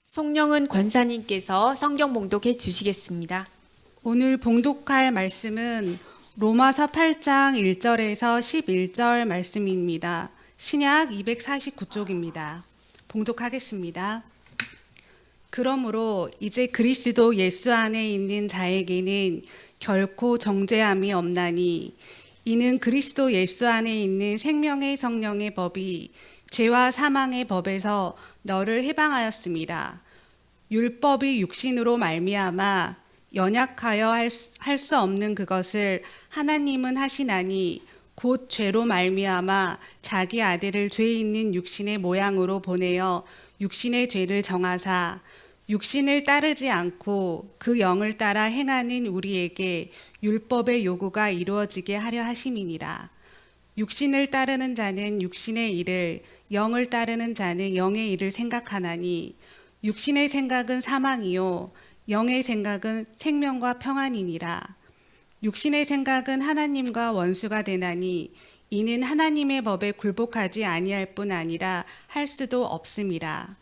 송영은 권사님께서 성경 봉독해 주시겠습니다. 오늘 봉독할 말씀은 로마서 8장 1절에서 11절 말씀입니다. 신약 249쪽입니다. 봉독하겠습니다. 그러므로 이제 그리스도 예수 안에 있는 자에게는 결코 정죄함이 없나니 이는 그리스도 예수 안에 있는 생명의 성령의 법이 죄와 사망의 법에서 너를 해방하였습니다. 율법이 육신으로 말미암아 연약하여 할 수 없는 그것을 하나님은 하시나니 곧 죄로 말미암아 자기 아들을 죄 있는 육신의 모양으로 보내어 육신의 죄를 정하사 육신을 따르지 않고 그 영을 따라 행하는 우리에게 율법의 요구가 이루어지게 하려 하심이니라. 육신을 따르는 자는 육신의 일을, 영을 따르는 자는 영의 일을 생각하나니 육신의 생각은 사망이요 영의 생각은 생명과 평안이니라. 육신의 생각은 하나님과 원수가 되나니 이는 하나님의 법에 굴복하지 아니할 뿐 아니라 할 수도 없음이라.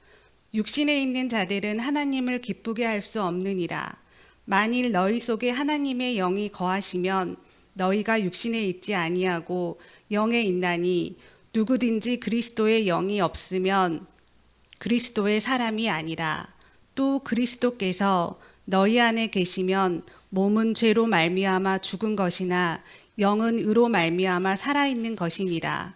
육신에 있는 자들은 하나님을 기쁘게 할 수 없느니라. 만일 너희 속에 하나님의 영이 거하시면 너희가 육신에 있지 아니하고 영에 있나니 누구든지 그리스도의 영이 없으면 그리스도의 사람이 아니라. 또 그리스도께서 너희 안에 계시면 몸은 죄로 말미암아 죽은 것이나 영은 의로 말미암아 살아있는 것이니라.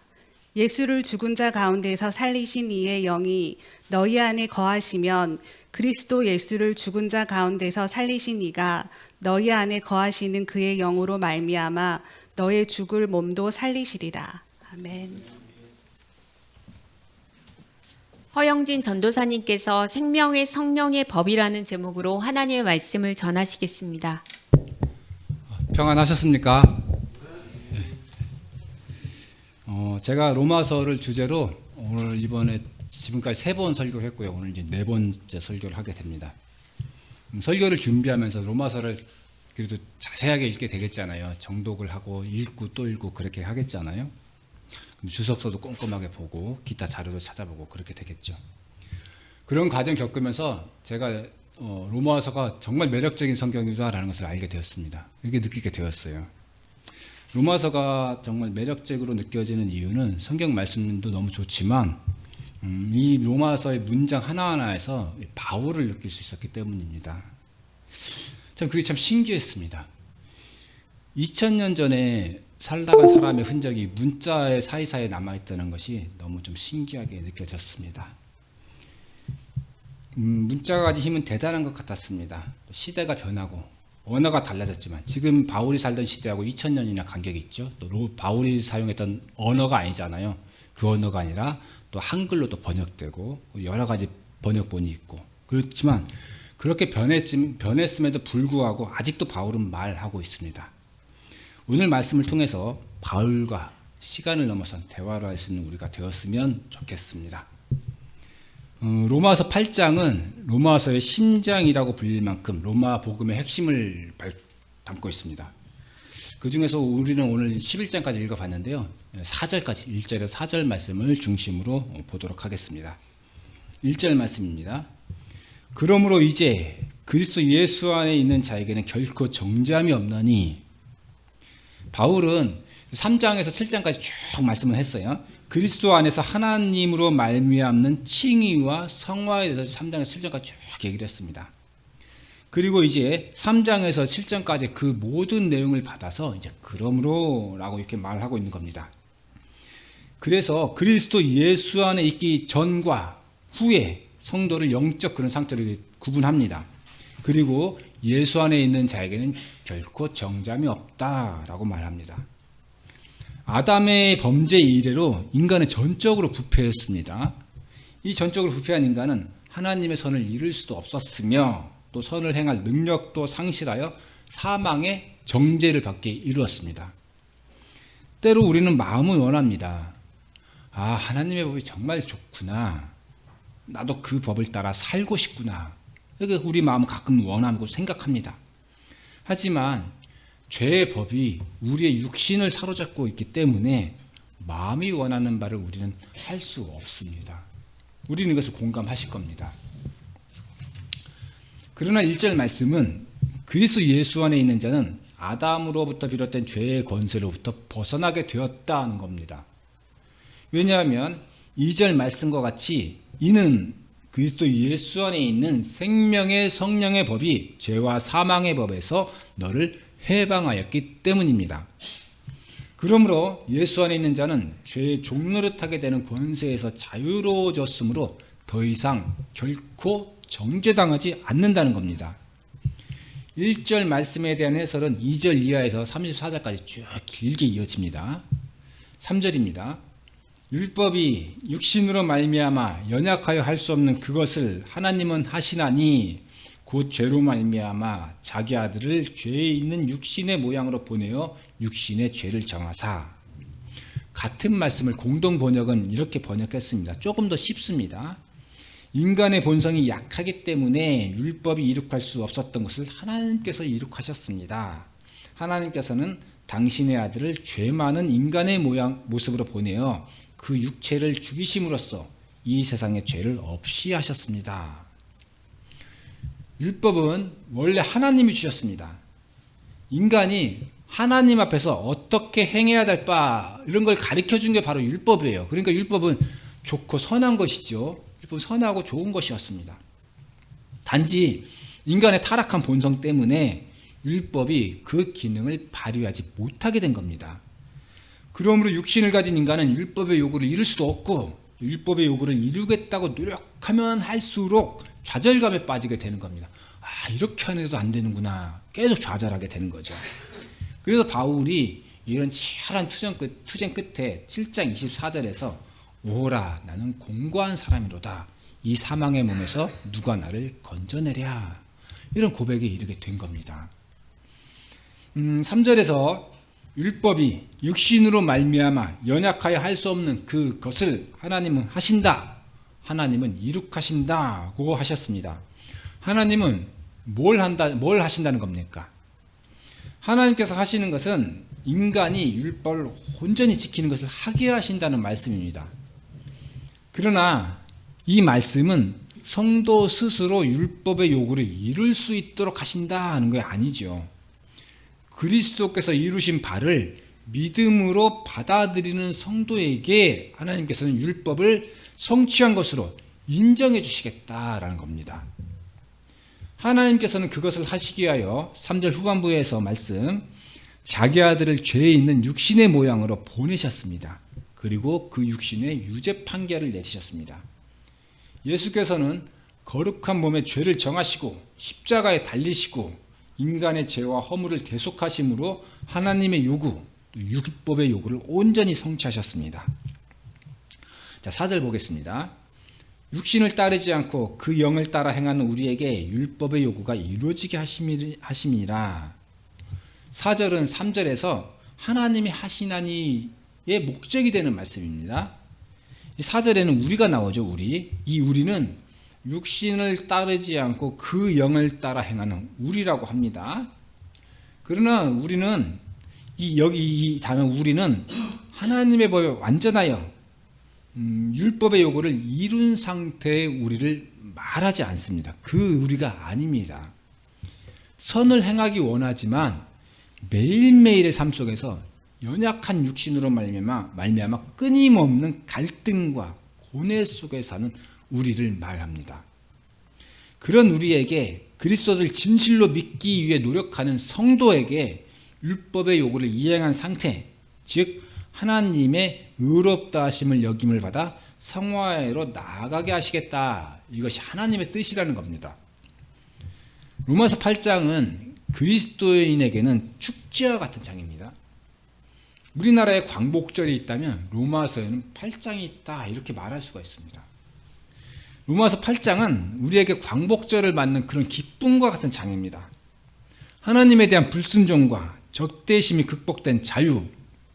예수를 죽은 자 가운데서 살리신 이의 영이 너희 안에 거하시면 그리스도 예수를 죽은 자 가운데서 살리신 이가 너희 안에 거하시는 그의 영으로 말미암아 너의 죽을 몸도 살리시리라. 아멘. 허영진 전도사님께서 생명의 성령의 법이라는 제목으로 하나님의 말씀을 전하시겠습니다. 평안하셨습니까? 제가 로마서를 주제로 오늘 이번에 지금까지 3번 설교를 했고요. 오늘 이제 4번째 설교를 하게 됩니다. 설교를 준비하면서 로마서를 그래도 자세하게 읽게 되겠잖아요. 정독을 하고 읽고 또 읽고 그렇게 하겠잖아요. 주석서도 꼼꼼하게 보고 기타 자료도 찾아보고 그렇게 되겠죠. 그런 과정 겪으면서 제가 로마서가 정말 매력적인 성경이다라는 것을 알게 되었습니다. 이렇게 느끼게 되었어요. 로마서가 정말 매력적으로 느껴지는 이유는 성경 말씀도 너무 좋지만 이 로마서의 문장 하나하나에서 바울을 느낄 수 있었기 때문입니다. 참 그게 참 신기했습니다. 2000년 전에 살다간 사람의 흔적이 문자의 사이사이에 남아있다는 것이 너무 좀 신기하게 느껴졌습니다. 문자가 가진 힘은 대단한 것 같았습니다. 시대가 변하고 언어가 달라졌지만 지금 바울이 살던 시대하고 2000년이나 간격이 있죠. 또 바울이 사용했던 언어가 아니잖아요. 그 언어가 아니라 또 한글로도 번역되고 여러 가지 번역본이 있고 그렇지만 그렇게 변했음에도 불구하고 아직도 바울은 말하고 있습니다. 오늘 말씀을 통해서 바울과 시간을 넘어선 대화를 할 수 있는 우리가 되었으면 좋겠습니다. 로마서 8장은 로마서의 심장이라고 불릴 만큼 로마 복음의 핵심을 담고 있습니다. 그 중에서 우리는 오늘 11장까지 읽어봤는데요. 4절까지 1절에서 4절 말씀을 중심으로 보도록 하겠습니다. 1절 말씀입니다. 그러므로 이제 그리스도 예수 안에 있는 자에게는 결코 정죄함이 없나니. 바울은 3장에서 7장까지 쭉 말씀을 했어요. 그리스도 안에서 하나님으로 말미암는 칭의와 성화에 대해서 3장에서 7장까지 쭉 얘기를 했습니다. 그리고 이제 3장에서 7장까지 그 모든 내용을 받아서 이제 그러므로 라고 이렇게 말하고 있는 겁니다. 그래서 그리스도 예수 안에 있기 전과 후에 성도를 영적 그런 상태로 구분합니다. 그리고 예수 안에 있는 자에게는 결코 정죄함이 없다라고 말합니다. 아담의 범죄 이래로 인간은 전적으로 부패했습니다. 이 전적으로 부패한 인간은 하나님의 선을 이룰 수도 없었으며 또 선을 행할 능력도 상실하여 사망의 정죄를 받게 이루었습니다. 때로 우리는 마음은 원합니다. 아, 하나님의 법이 정말 좋구나. 나도 그 법을 따라 살고 싶구나. 이렇게 우리 마음은 가끔 원하고 생각합니다. 하지만 죄의 법이 우리의 육신을 사로잡고 있기 때문에 마음이 원하는 바를 우리는 할 수 없습니다. 우리는 이것을 공감하실 겁니다. 그러나 1절 말씀은 그리스도 예수 안에 있는 자는 아담으로부터 비롯된 죄의 권세로부터 벗어나게 되었다는 겁니다. 왜냐하면 2절 말씀과 같이 이는 그리스도 예수 안에 있는 생명의 성령의 법이 죄와 사망의 법에서 너를 해방하였기 때문입니다. 그러므로 예수 안에 있는 자는 죄의 종노릇하게 되는 권세에서 자유로워졌으므로 더 이상 결코 정죄당하지 않는다는 겁니다. 1절 말씀에 대한 해설은 2절 이하에서 34절까지 쭉 길게 이어집니다. 3절입니다. 율법이 육신으로 말미암아 연약하여 할 수 없는 그것을 하나님은 하시나니 곧 죄로 말미암아 자기 아들을 죄에 있는 육신의 모양으로 보내어 육신의 죄를 정하사. 같은 말씀을 공동 번역은 이렇게 번역했습니다. 조금 더 쉽습니다. 인간의 본성이 약하기 때문에 율법이 이룩할 수 없었던 것을 하나님께서 이룩하셨습니다. 하나님께서는 당신의 아들을 죄 많은 인간의 모습으로 보내어 그 육체를 죽이심으로써 이 세상의 죄를 없이 하셨습니다. 율법은 원래 하나님이 주셨습니다. 인간이 하나님 앞에서 어떻게 행해야 될 바 이런 걸 가르쳐 준 게 바로 율법이에요. 그러니까 율법은 좋고 선한 것이죠. 율법은 선하고 좋은 것이었습니다. 단지 인간의 타락한 본성 때문에 율법이 그 기능을 발휘하지 못하게 된 겁니다. 그러므로 육신을 가진 인간은 율법의 요구를 이룰 수도 없고 율법의 요구를 이루겠다고 노력하면 할수록 좌절감에 빠지게 되는 겁니다. 아, 이렇게 하는데도 안 되는구나. 계속 좌절하게 되는 거죠. 그래서 바울이 이런 치열한 투쟁 끝에 7장 24절에서 오라 나는 공고한 사람이로다. 이 사망의 몸에서 누가 나를 건져내랴. 이런 고백에 이르게 된 겁니다. 3절에서 율법이 육신으로 말미암아 연약하여 할 수 없는 그것을 하나님은 하신다. 하나님은 이룩하신다고 하셨습니다. 하나님은 뭘 하신다는 겁니까? 하나님께서 하시는 것은 인간이 율법을 온전히 지키는 것을 하게 하신다는 말씀입니다. 그러나 이 말씀은 성도 스스로 율법의 요구를 이룰 수 있도록 하신다는 게 아니죠. 그리스도께서 이루신 바를 믿음으로 받아들이는 성도에게 하나님께서는 율법을 성취한 것으로 인정해 주시겠다라는 겁니다. 하나님께서는 그것을 하시기 위하여 3절 후반부에서 말씀 자기 아들을 죄에 있는 육신의 모양으로 보내셨습니다. 그리고 그 육신의 유죄 판결을 내리셨습니다. 예수께서는 거룩한 몸에 죄를 정하시고 십자가에 달리시고 인간의 죄와 허물을 대속하심으로 하나님의 요구, 율법의 요구를 온전히 성취하셨습니다. 자, 4절 보겠습니다. 육신을 따르지 않고 그 영을 따라 행하는 우리에게 율법의 요구가 이루어지게 하심이라. 4절은 3절에서 하나님이 하시나니의 목적이 되는 말씀입니다. 4절에는 우리가 나오죠. 이 우리는 육신을 따르지 않고 그 영을 따라 행하는 우리라고 합니다. 그러나 우리는 이 단어 우리는 하나님의 법에 완전하여 율법의 요구를 이룬 상태의 우리를 말하지 않습니다. 그 우리가 아닙니다. 선을 행하기 원하지만 매일매일의 삶 속에서 연약한 육신으로 말미암아 끊임없는 갈등과 고뇌 속에 사는 우리를 말합니다. 그런 우리에게 그리스도를 진실로 믿기 위해 노력하는 성도에게 율법의 요구를 이행한 상태, 즉 하나님의 의롭다 하심을 여김을 받아 성화회로 나아가게 하시겠다. 이것이 하나님의 뜻이라는 겁니다. 로마서 8장은 그리스도인에게는 축제와 같은 장입니다. 우리나라에 광복절이 있다면 로마서에는 8장이 있다 이렇게 말할 수가 있습니다. 로마서 8장은 우리에게 광복절을 맞는 그런 기쁨과 같은 장입니다. 하나님에 대한 불순종과 적대심이 극복된 자유,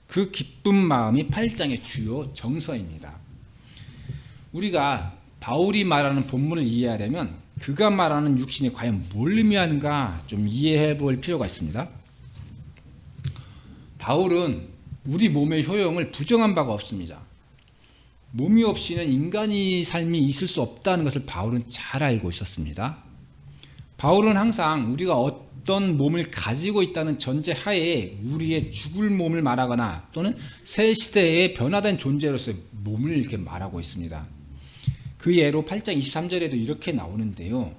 그 기쁜 마음이 8장의 주요 정서입니다. 우리가 바울이 말하는 본문을 이해하려면 그가 말하는 육신이 과연 뭘 의미하는가 좀 이해해 볼 필요가 있습니다. 바울은 우리 몸의 효용을 부정한 바가 없습니다. 몸이 없이는 인간의 삶이 있을 수 없다는 것을 바울은 잘 알고 있었습니다. 바울은 항상 우리가 어떤 몸을 가지고 있다는 전제하에 우리의 죽을 몸을 말하거나 또는 새 시대의 변화된 존재로서의 몸을 이렇게 말하고 있습니다. 그 예로 8장 23절에도 이렇게 나오는데요.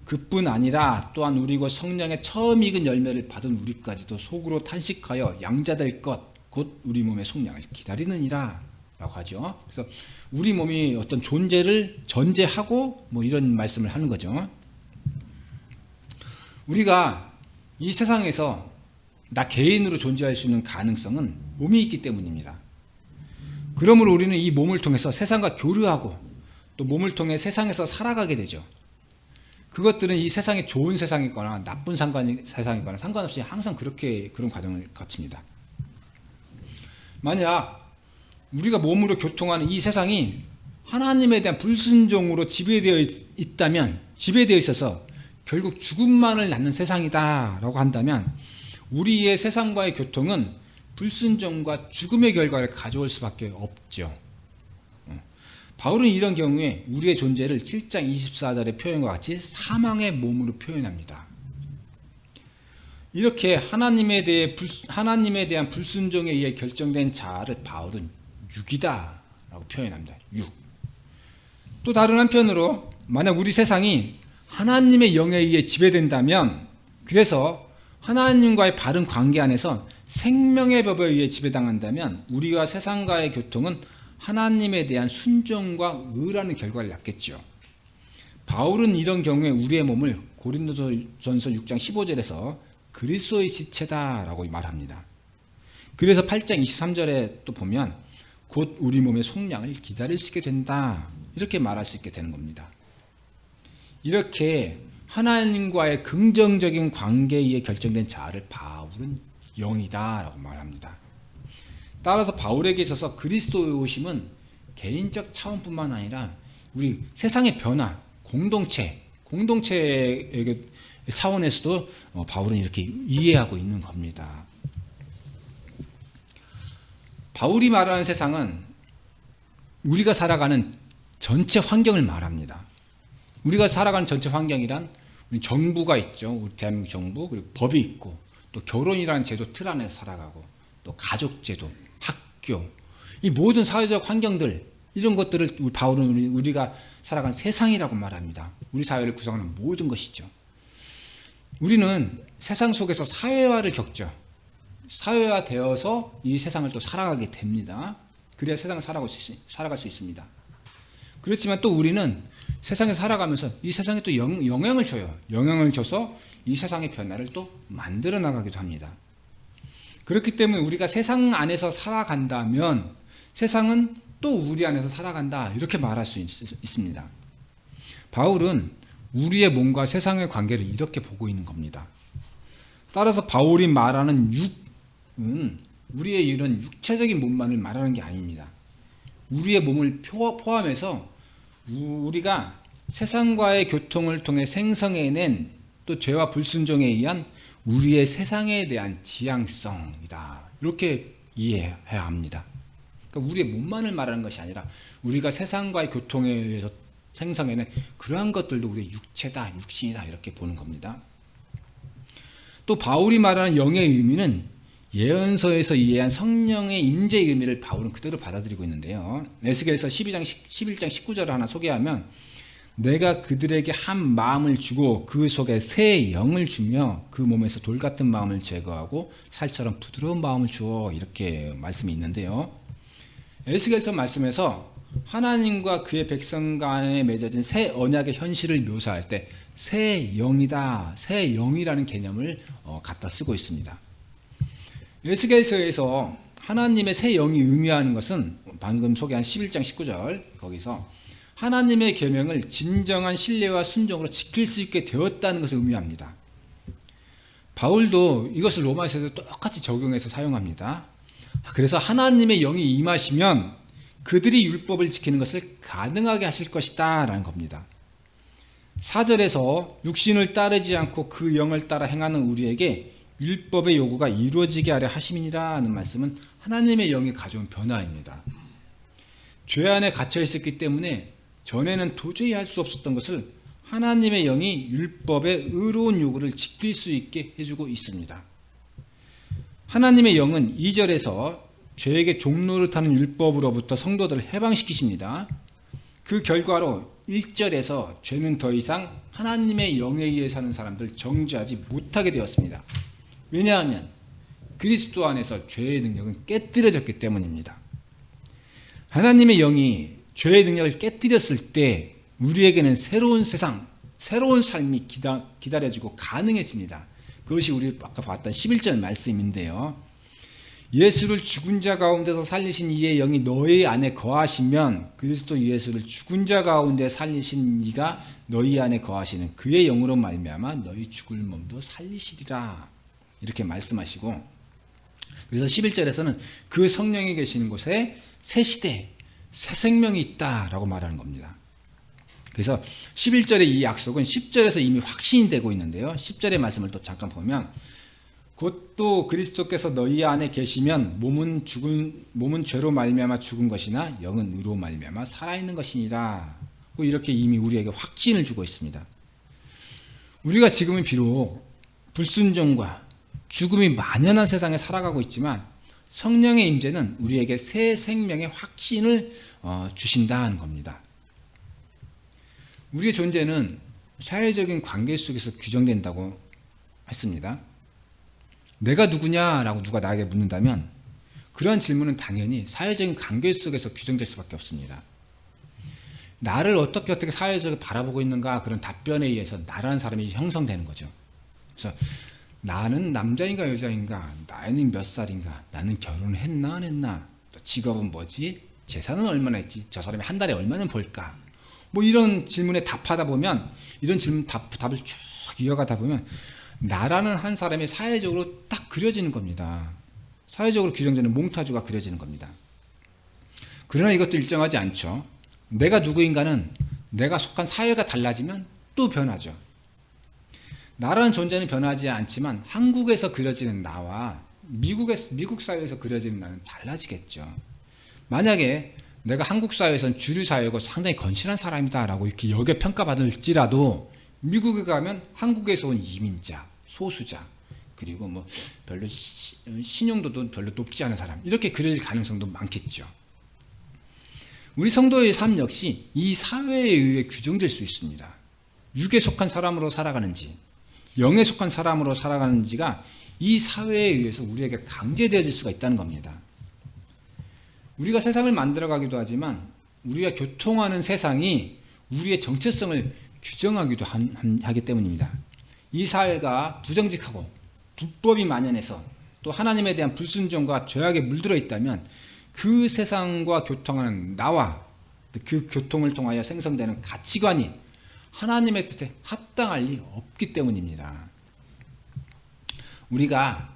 그뿐 아니라 또한 우리고 성령의 처음 익은 열매를 받은 우리까지도 속으로 탄식하여 양자될 것 곧 우리 몸의 속량을 기다리느니라 라고 하죠. 그래서 우리 몸이 어떤 존재를 전제하고 뭐 이런 말씀을 하는 거죠. 우리가 이 세상에서 나 개인으로 존재할 수 있는 가능성은 몸이 있기 때문입니다. 그러므로 우리는 이 몸을 통해서 세상과 교류하고 또 몸을 통해 세상에서 살아가게 되죠. 그것들은 이 세상이 좋은 세상이거나 나쁜 세상이거나 상관없이 항상 그런 과정을 거칩니다. 만약 우리가 몸으로 교통하는 이 세상이 하나님에 대한 불순종으로 지배되어 있어서 결국 죽음만을 낳는 세상이다라고 한다면 우리의 세상과의 교통은 불순종과 죽음의 결과를 가져올 수밖에 없죠. 바울은 이런 경우에 우리의 존재를 7장 24절의 표현과 같이 사망의 몸으로 표현합니다. 이렇게 하나님에 대한 불순종에 의해 결정된 자아를 바울은 육이다라고 표현합니다. 육. 또 다른 한편으로 만약 우리 세상이 하나님의 영에 의해 지배된다면, 그래서 하나님과의 바른 관계 안에서 생명의 법에 의해 지배당한다면 우리와 세상과의 교통은 하나님에 대한 순종과 의라는 결과를 낳겠죠. 바울은 이런 경우에 우리의 몸을 고린도전서 6장 15절에서 그리스도의 지체다라고 말합니다. 그래서 8장 23절에 또 보면 곧 우리 몸의 속량을 기다릴 수 있게 된다 이렇게 말할 수 있게 되는 겁니다. 이렇게 하나님과의 긍정적인 관계에 의해 결정된 자아를 바울은 영이다라고 말합니다. 따라서 바울에게 있어서 그리스도의 오심은 개인적 차원뿐만 아니라 우리 세상의 변화, 공동체의 차원에서도 바울은 이렇게 이해하고 있는 겁니다. 바울이 말하는 세상은 우리가 살아가는 전체 환경을 말합니다. 우리가 살아가는 전체 환경이란 우리 정부가 있죠. 우리 대한민국 정부, 그리고 법이 있고 또 결혼이라는 제도 틀 안에서 살아가고 또 가족제도, 학교, 이 모든 사회적 환경들 이런 것들을 바울은 우리가 살아가는 세상이라고 말합니다. 우리 사회를 구성하는 모든 것이죠. 우리는 세상 속에서 사회화를 겪죠. 사회화되어서 이 세상을 또 살아가게 됩니다. 그래야 세상을 살아갈 수 있습니다. 그렇지만 또 우리는 세상에 살아가면서 이 세상에 또 영향을 줘요. 영향을 줘서 이 세상의 변화를 또 만들어 나가기도 합니다. 그렇기 때문에 우리가 세상 안에서 살아간다면 세상은 또 우리 안에서 살아간다 이렇게 말할 수 있습니다. 바울은 우리의 몸과 세상의 관계를 이렇게 보고 있는 겁니다. 따라서 바울이 말하는 육은 우리의 이런 육체적인 몸만을 말하는 게 아닙니다. 우리의 몸을 포함해서 우리가 세상과의 교통을 통해 생성해낸 또 죄와 불순종에 의한 우리의 세상에 대한 지향성이다. 이렇게 이해해야 합니다. 그러니까 우리의 몸만을 말하는 것이 아니라 우리가 세상과의 교통에 의해서 생성해낸 그러한 것들도 우리의 육체다, 육신이다 이렇게 보는 겁니다. 또 바울이 말하는 영의 의미는 예언서에서 이해한 성령의 임재의 의미를 바울은 그대로 받아들이고 있는데요. 에스겔서 11장 19절을 하나 소개하면 내가 그들에게 한 마음을 주고 그 속에 새 영을 주며 그 몸에서 돌 같은 마음을 제거하고 살처럼 부드러운 마음을 주어 이렇게 말씀이 있는데요. 에스겔서 말씀에서 하나님과 그의 백성 간에 맺어진 새 언약의 현실을 묘사할 때 새 영이다, 새 영이라는 개념을 갖다 쓰고 있습니다. 에스겔서에서 하나님의 새 영이 의미하는 것은 방금 소개한 11장 19절 거기서 하나님의 계명을 진정한 신뢰와 순종으로 지킬 수 있게 되었다는 것을 의미합니다. 바울도 이것을 로마서에서 똑같이 적용해서 사용합니다. 그래서 하나님의 영이 임하시면 그들이 율법을 지키는 것을 가능하게 하실 것이다 라는 겁니다. 4절에서 육신을 따르지 않고 그 영을 따라 행하는 우리에게 율법의 요구가 이루어지게 하려 하심이니라 하는 말씀은 하나님의 영이 가져온 변화입니다. 죄 안에 갇혀 있었기 때문에 전에는 도저히 할 수 없었던 것을 하나님의 영이 율법의 의로운 요구를 지킬 수 있게 해주고 있습니다. 하나님의 영은 2절에서 죄에게 종로를 타는 율법으로부터 성도들을 해방시키십니다. 그 결과로 1절에서 죄는 더 이상 하나님의 영에 의해 사는 사람들을 정죄하지 못하게 되었습니다. 왜냐하면 그리스도 안에서 죄의 능력은 깨뜨려졌기 때문입니다. 하나님의 영이 죄의 능력을 깨뜨렸을 때 우리에게는 새로운 세상, 새로운 삶이 기다려지고 가능해집니다. 그것이 우리 아까 봤던 11절 말씀인데요. 예수를 죽은 자 가운데서 살리신 이의 영이 너희 안에 거하시면 그리스도 예수를 죽은 자 가운데 살리신 이가 너희 안에 거하시는 그의 영으로 말미암아 너희 죽을 몸도 살리시리라. 이렇게 말씀하시고, 그래서 11절에서는 그 성령이 계시는 곳에 새 시대, 새 생명이 있다라고 말하는 겁니다. 그래서 11절의 이 약속은 10절에서 이미 확신이 되고 있는데요. 10절의 말씀을 또 잠깐 보면, 곧 또 그리스도께서 너희 안에 계시면 몸은 죄로 말미암아 죽은 것이나 영은 의로 말미암아 살아있는 것이니라. 이렇게 이미 우리에게 확신을 주고 있습니다. 우리가 지금은 비록 불순종과 죽음이 만연한 세상에 살아가고 있지만 성령의 임재는 우리에게 새 생명의 확신을 주신다는 겁니다. 우리의 존재는 사회적인 관계 속에서 규정된다고 했습니다. 내가 누구냐라고 누가 나에게 묻는다면 그러한 질문은 당연히 사회적인 관계 속에서 규정될 수밖에 없습니다. 나를 어떻게 사회적으로 바라보고 있는가, 그런 답변에 의해서 나라는 사람이 형성되는 거죠. 그래서 나는 남자인가 여자인가, 나이는 몇 살인가, 나는 결혼했나 안 했나, 또 직업은 뭐지, 재산은 얼마나 했지, 저 사람이 한 달에 얼마나 벌까, 뭐 이런 질문에 답하다 보면, 이런 질문 답을 쭉 이어가다 보면 나라는 한 사람이 사회적으로 딱 그려지는 겁니다. 사회적으로 규정되는 몽타주가 그려지는 겁니다. 그러나 이것도 일정하지 않죠. 내가 누구인가는 내가 속한 사회가 달라지면 또 변하죠. 나라는 존재는 변하지 않지만 한국에서 그려지는 나와 미국 사회에서 그려지는 나는 달라지겠죠. 만약에 내가 한국 사회에서는 주류 사회고 상당히 건실한 사람이다라고 이렇게 여겨 평가받을지라도 미국에 가면 한국에서 온 이민자, 소수자, 그리고 뭐 별로 신용도도 별로 높지 않은 사람, 이렇게 그려질 가능성도 많겠죠. 우리 성도의 삶 역시 이 사회에 의해 규정될 수 있습니다. 육에 속한 사람으로 살아가는지 영에 속한 사람으로 살아가는지가 이 사회에 의해서 우리에게 강제되어질 수가 있다는 겁니다. 우리가 세상을 만들어가기도 하지만 우리가 교통하는 세상이 우리의 정체성을 규정하기도 하기 때문입니다. 이 사회가 부정직하고 불법이 만연해서 또 하나님에 대한 불순종과 죄악에 물들어 있다면 그 세상과 교통하는 나와 그 교통을 통하여 생성되는 가치관이 하나님의 뜻에 합당할 리 없기 때문입니다. 우리가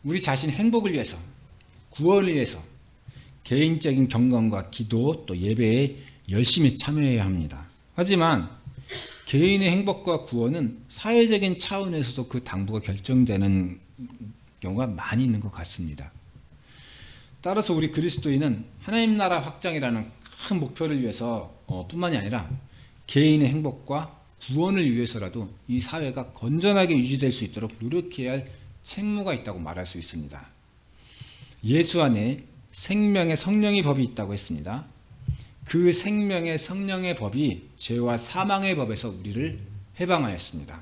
우리 자신의 행복을 위해서, 구원을 위해서 개인적인 경건과 기도 또 예배에 열심히 참여해야 합니다. 하지만 개인의 행복과 구원은 사회적인 차원에서도 그 당부가 결정되는 경우가 많이 있는 것 같습니다. 따라서 우리 그리스도인은 하나님 나라 확장이라는 큰 목표를 위해서 뿐만이 아니라 개인의 행복과 구원을 위해서라도 이 사회가 건전하게 유지될 수 있도록 노력해야 할 책무가 있다고 말할 수 있습니다. 예수 안에 생명의 성령의 법이 있다고 했습니다. 그 생명의 성령의 법이 죄와 사망의 법에서 우리를 해방하였습니다.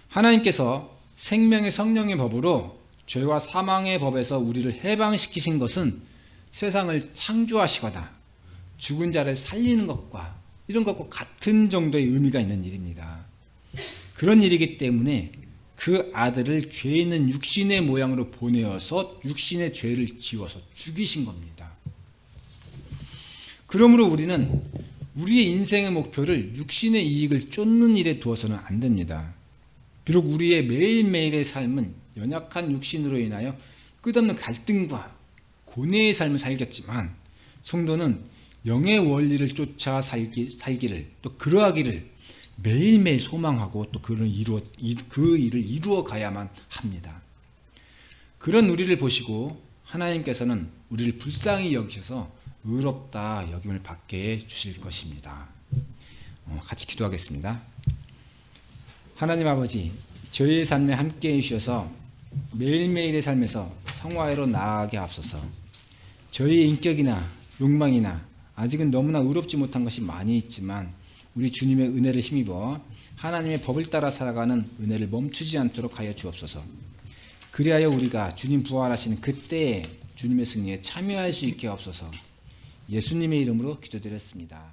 하나님께서 생명의 성령의 법으로 죄와 사망의 법에서 우리를 해방시키신 것은 세상을 창조하시거나 죽은 자를 살리는 것과 이런 것과 같은 정도의 의미가 있는 일입니다. 그런 일이기 때문에 그 아들을 죄 있는 육신의 모양으로 보내어서 육신의 죄를 지워서 죽이신 겁니다. 그러므로 우리는 우리의 인생의 목표를 육신의 이익을 쫓는 일에 두어서는 안 됩니다. 비록 우리의 매일매일의 삶은 연약한 육신으로 인하여 끝없는 갈등과 고뇌의 삶을 살겠지만 성도는 영의 원리를 쫓아 살기를 또 그러하기를 매일매일 소망하고 또 그 일을 이루어 가야만 합니다. 그런 우리를 보시고 하나님께서는 우리를 불쌍히 여기셔서 의롭다 여김을 받게 해 주실 것입니다. 같이 기도하겠습니다. 하나님 아버지, 저희의 삶에 함께해 주셔서 매일매일의 삶에서 성화로 나아가게 하옵소서. 저희의 인격이나 욕망이나 아직은 너무나 의롭지 못한 것이 많이 있지만 우리 주님의 은혜를 힘입어 하나님의 법을 따라 살아가는 은혜를 멈추지 않도록 하여 주옵소서. 그리하여 우리가 주님 부활하시는 그때에 주님의 승리에 참여할 수 있게 하옵소서. 예수님의 이름으로 기도드렸습니다.